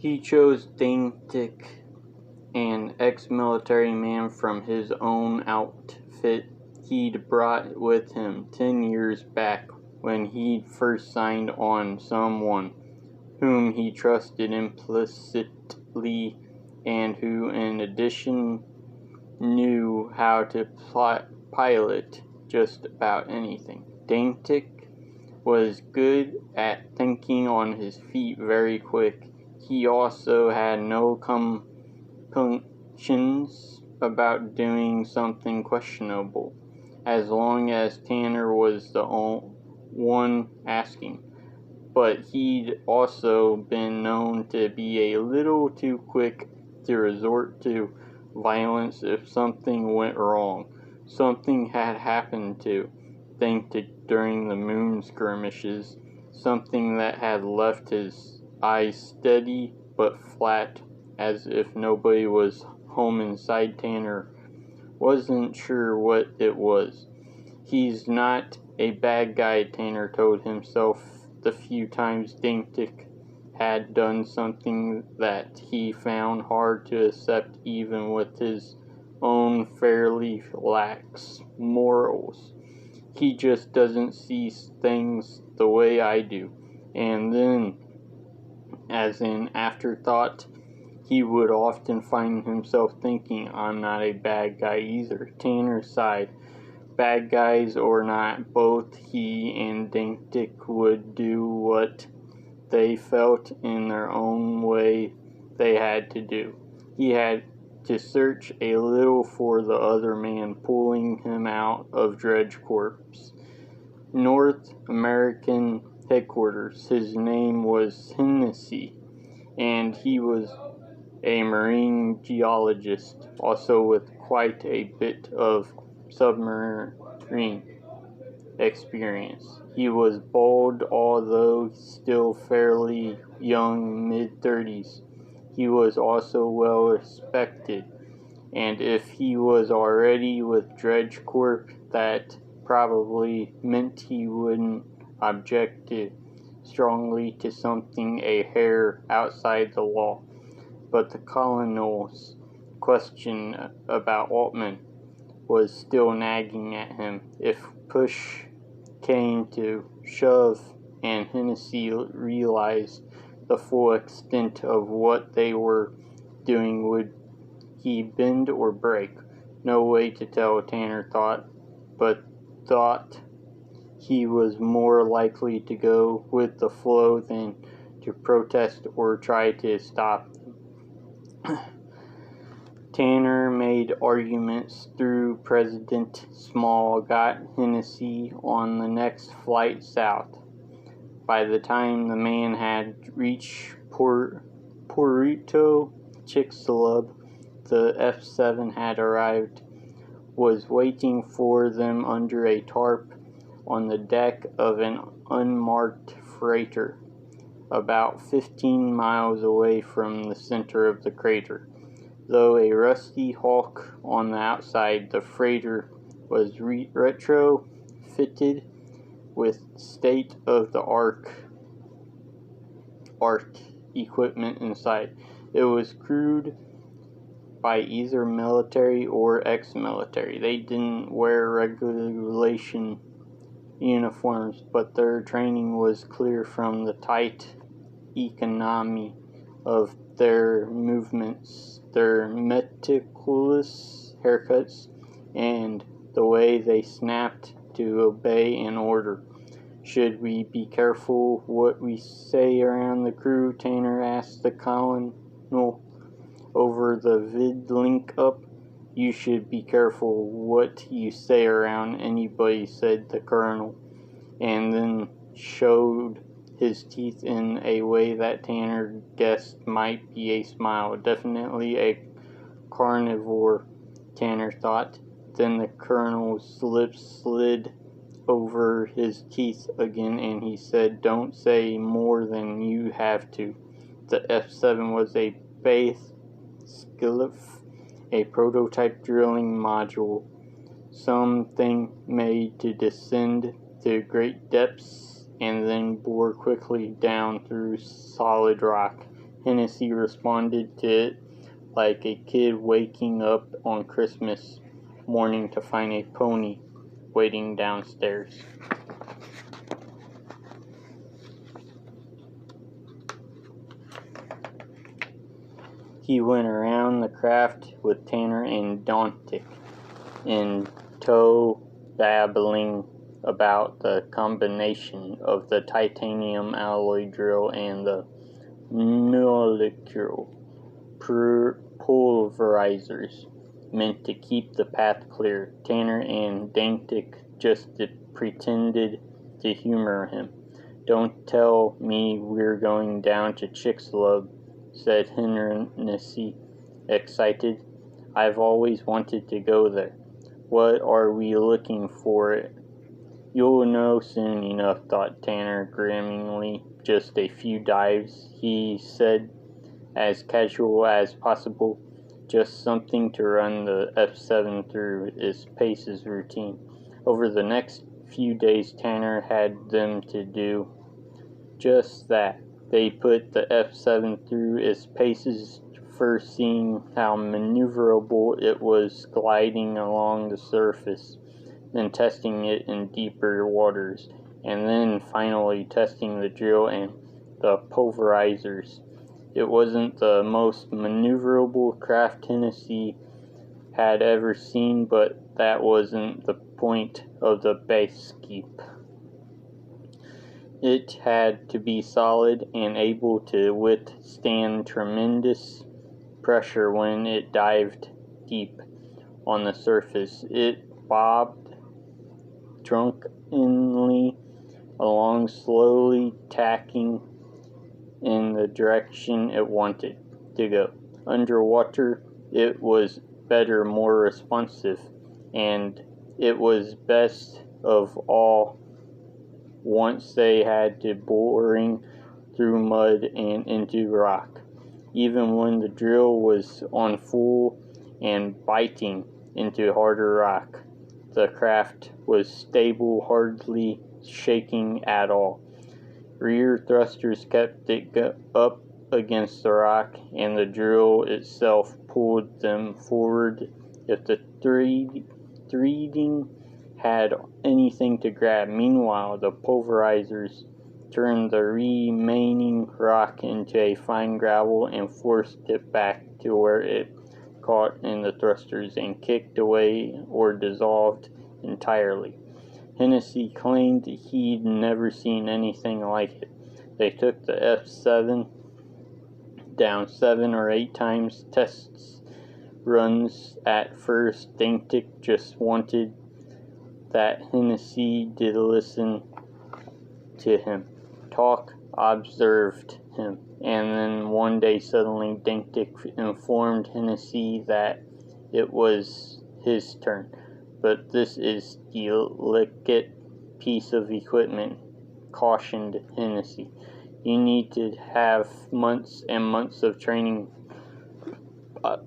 He chose Daintic, an ex-military man from his own outfit he'd brought with him 10 years back when he'd first signed on, someone whom he trusted implicitly and who in addition knew how to pilot just about anything. Daintic was good at thinking on his feet very quick. He also had no compunctions about doing something questionable, as long as Tanner was the one asking. But he'd also been known to be a little too quick to resort to violence if something went wrong. Something had happened to Daintic during the moon skirmishes, something that had left his eyes steady but flat, as if nobody was home inside. Tanner wasn't sure what it was. He's not a bad guy, Tanner told himself the few times Daintic had done something that he found hard to accept even with his own fairly lax morals. He just doesn't see things the way I do. And then, as an afterthought, he would often find himself thinking, I'm not a bad guy either. Tanner sighed. Bad guys or not, both he and Daintic would do what they felt in their own way they had to do. He had to search a little for the other man pulling him out of Dredge Corps' North American headquarters. His name was Hennessy, and he was a marine geologist, also with quite a bit of submarine experience. He was bald, although still fairly young, mid-30s. He was also well respected, and if he was already with Dredge Corp, that probably meant he wouldn't object strongly to something a hair outside the law. But the colonel's question about Altman was still nagging at him. If push came to shove and Hennessy realized the full extent of what they were doing, would he bend or break? No way to tell, Tanner thought, but thought he was more likely to go with the flow than to protest or try to stop them. Tanner made arguments through President Small, got Hennessy on the next flight south. By the time the man had reached Puerto Chicxulub, the F-7 had arrived, was waiting for them under a tarp on the deck of an unmarked freighter, about 15 miles away from the center of the crater. Though a rusty hulk on the outside, the freighter was retrofitted with state-of-the-art equipment inside. It was crewed by either military or ex-military. They didn't wear regulation uniforms, but their training was clear from the tight economy of their movements, their meticulous haircuts, and the way they snapped to obey an order. Should we be careful what we say around the crew? Tanner asked the colonel over the vid-link-up. You should be careful what you say around anybody, said the colonel, and then showed his teeth in a way that Tanner guessed might be a smile. Definitely a carnivore, Tanner thought. Then the colonel's lips slid over his teeth again, and he said, don't say more than you have to. The F-7 was a base skillif, a prototype drilling module, something made to descend to great depths and then bore quickly down through solid rock. Hennessy responded to it like a kid waking up on Christmas morning to find a pony waiting downstairs. He went around the craft with Tanner and Dontic in tow, babbling about the combination of the titanium alloy drill and the molecule pulverizers meant to keep the path clear. Tanner and Dontic just pretended to humor him. "Don't tell me we're going down to Chicxulub," said Hennessy, excited. "I've always wanted to go there. What are we looking for?" "You'll know soon enough," thought Tanner grimly. "Just a few dives," he said, as casual as possible. "Just something to run the F7 through its paces routine." Over the next few days, Tanner had them to do just that. They put the F7 through its paces, first seeing how maneuverable it was gliding along the surface, then testing it in deeper waters, and then finally testing the drill and the pulverizers. It wasn't the most maneuverable craft Hennessy had ever seen, but that wasn't the point of the Baskeep. It had to be solid and able to withstand tremendous pressure when it dived deep on the surface. It bobbed drunkenly along, slowly tacking in the direction it wanted to go. Underwater, it was better, more responsive, and it was best of all once they had to boring through mud and into rock. Even when the drill was on full and biting into harder rock, the craft was stable, hardly shaking at all. Rear thrusters kept it up against the rock, and the drill itself pulled them forward. If the threading had anything to grab. Meanwhile, the pulverizers turned the remaining rock into a fine gravel and forced it back to where it caught in the thrusters and kicked away or dissolved entirely. Hennessy claimed he'd never seen anything like it. They took the F7 down 7 or 8 times, test runs at first. Dontic just wanted that Hennessy did listen to him, talk, observed him, and then one day suddenly Dontic informed Hennessy that it was his turn. "But this is delicate piece of equipment," cautioned Hennessy. "You need to have months and months of training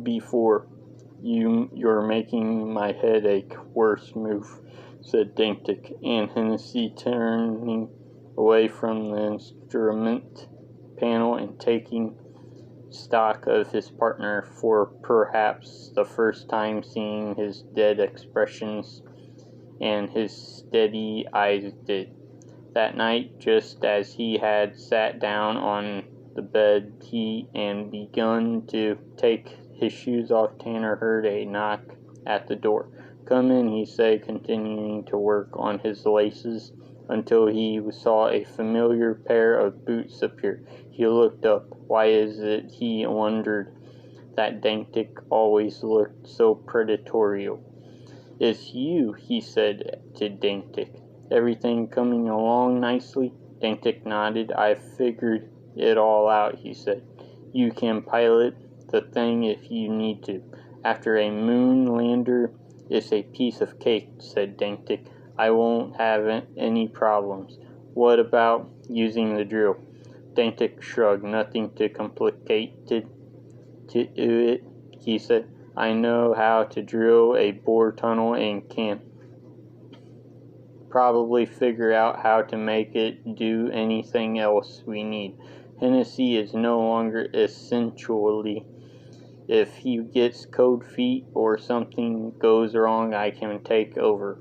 before you're making my head ache." "Worse move," said Dontic, and Hennessy, turning away from the instrument panel and taking stock of his partner for perhaps the first time, seeing his dead expressions and his steady eyes did. That night, just as he had sat down on the bed and begun to take his shoes off, Tanner heard a knock at the door. "Come in," he said, continuing to work on his laces until he saw a familiar pair of boots appear. He looked up. Why is it, he wondered, that Dontic always looked so predatory? "It's you," he said to Dontic. "Everything coming along nicely?" Dontic nodded. "I've figured it all out," he said. "You can pilot the thing if you need to. After a moon lander, it's a piece of cake," said Dontic. "I won't have any problems." "What about using the drill?" Dontic shrugged. "Nothing too complicated to it," he said. "I know how to drill a bore tunnel and can probably figure out how to make it do anything else we need." Hennessy is no longer essentially. If he gets cold feet or something goes wrong, I can take over.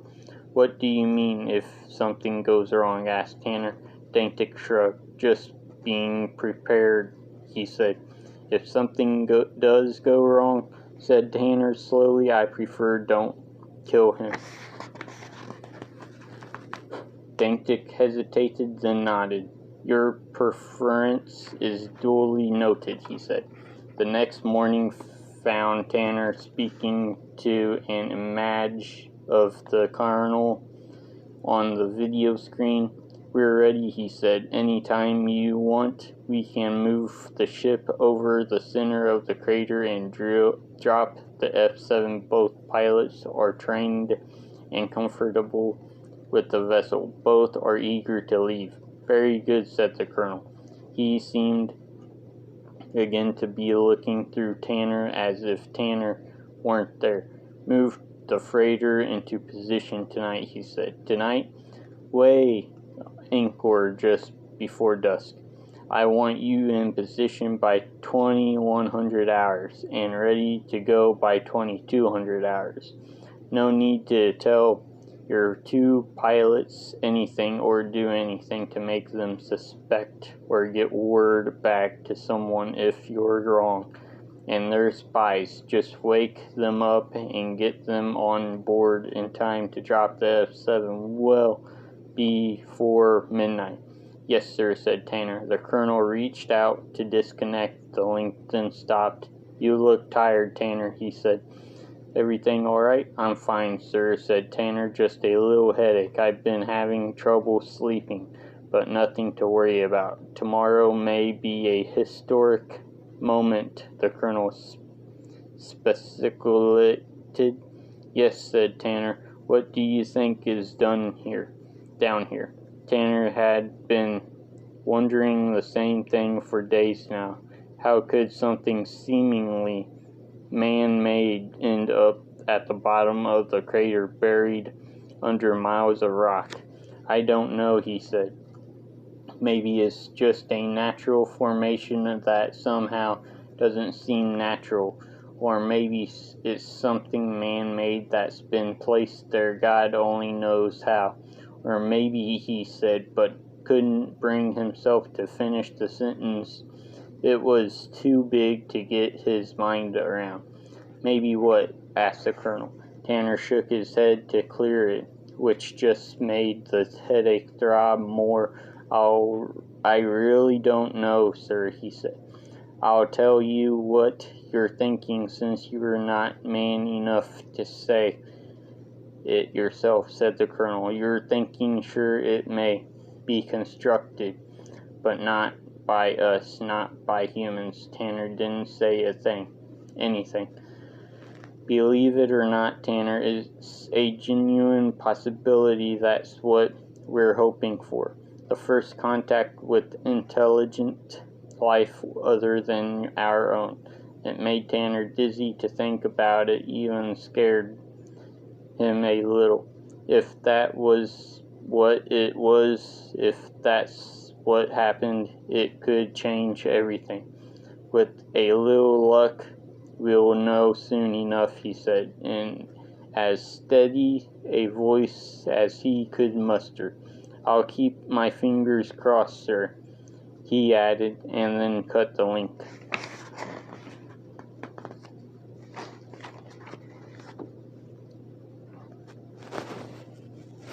What do you mean, if something goes wrong? Asked Tanner. Daintic shrugged. Just being prepared, he said. If something does go wrong, said Tanner slowly, I prefer don't kill him. Daintic hesitated, then nodded. Your preference is duly noted, he said. The next morning found Tanner speaking to an image of the colonel on the video screen. We're ready, he said. Anytime you want, we can move the ship over the center of the crater and drop the F-7. Both pilots are trained and comfortable with the vessel. Both are eager to leave. Very good, said the colonel. He seemed again to be looking through Tanner as if Tanner weren't there. Move the freighter into position tonight, he said. Tonight? Weigh anchor just before dusk. I want you in position by 2100 hours and ready to go by 2200 hours. No need to tell your two pilots anything or do anything to make them suspect or get word back to someone if you're wrong. And they're spies. Just wake them up and get them on board in time to drop the F-7 well before midnight. Yes, sir, said Tanner. The colonel reached out to disconnect the link, then stopped. You look tired, Tanner, he said. Everything all right? I'm fine, sir, said Tanner. Just a little headache. I've been having trouble sleeping, but nothing to worry about. Tomorrow may be a historic moment, the colonel speculated. Yes, said Tanner. What do you think is down here? Tanner had been wondering the same thing for days now. How could something seemingly man-made end up at the bottom of the crater, buried under miles of rock? I don't know, he said. Maybe it's just a natural formation that somehow doesn't seem natural, or maybe it's something man-made that's been placed there, God only knows how. Or maybe, he said, but couldn't bring himself to finish the sentence. It was too big to get his mind around. Maybe what? Asked the colonel. Tanner shook his head to clear it, which just made the headache throb more. I really don't know, sir, he said. I'll tell you what you're thinking, since you're not man enough to say it yourself, said the colonel. You're thinking, sure, it may be constructed, but not by us, not by humans. Tanner didn't say anything. Believe it or not, Tanner, it's a genuine possibility. That's what we're hoping for. The first contact with intelligent life other than our own. It made Tanner dizzy to think about it, even scared him a little. If that was what it was, if that's what happened, it could change everything. With a little luck, we'll know soon enough, he said, in as steady a voice as he could muster. I'll keep my fingers crossed, sir, he added, and then cut the link.